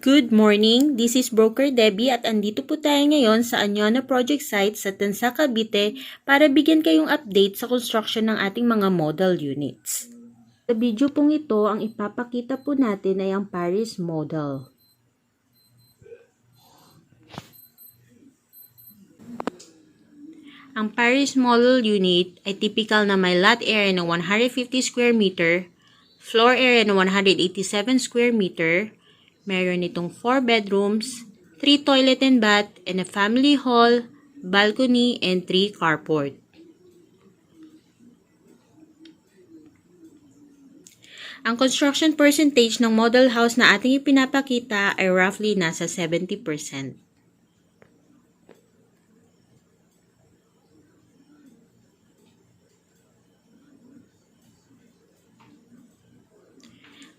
Good morning, this is Broker Debbie at andito po tayo ngayon sa Anyona Project Site sa Tansa, Cavite para bigyan kayong update sa construction ng ating mga model units. Sa video pong ito, ang ipapakita po natin ay ang Paris model. Ang Paris model unit ay typical na may lot area na 150 square meter, floor area na 187 square meter, meron itong 4 bedrooms, 3 toilet and bath, and a family hall, balcony, and 3 carport. Ang construction percentage ng model house na ating ipinapakita ay roughly nasa 70%.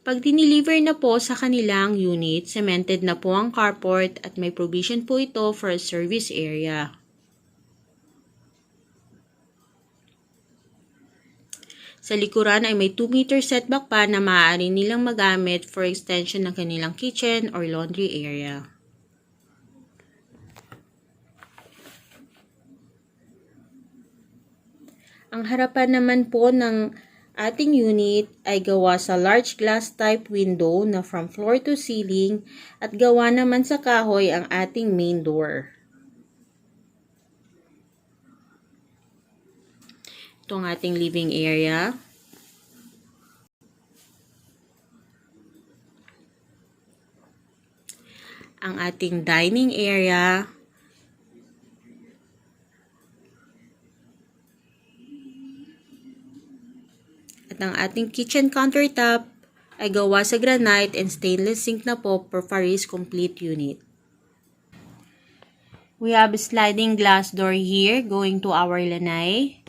Pag dineliver na po sa kanilang unit, cemented na po ang carport at may provision po ito for a service area. Sa likuran ay may 2 meter setback pa na maaari nilang magamit for extension ng kanilang kitchen or laundry area. Ang harapan naman po ng ating unit ay gawa sa large glass type window na from floor to ceiling at gawa naman sa kahoy ang ating main door. Ito ang ating living area. Ang ating dining area. At ang ating kitchen countertop ay gawa sa granite and stainless sink na po for Paris complete unit. We have a sliding glass door here going to our lanai.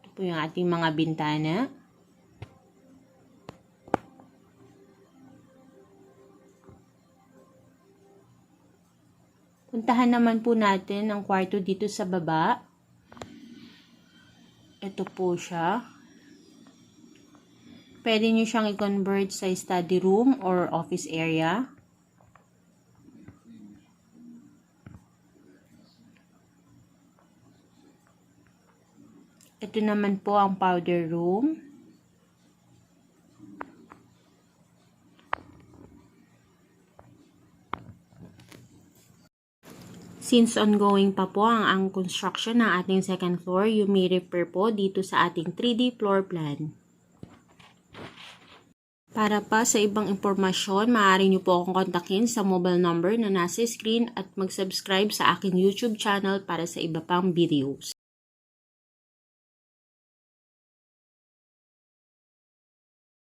Ito po yung ating mga bintana. Puntahan naman po natin ang kwarto dito sa baba. Ito po siya. Pwede nyo siyang i-convert sa study room or office area. Ito naman po ang powder room. Since ongoing pa po ang construction ng ating second floor, you may refer po dito sa ating 3D floor plan. Para pa sa ibang impormasyon, maaari nyo po akong kontakin sa mobile number na nasa screen at mag-subscribe sa aking YouTube channel para sa iba pang videos.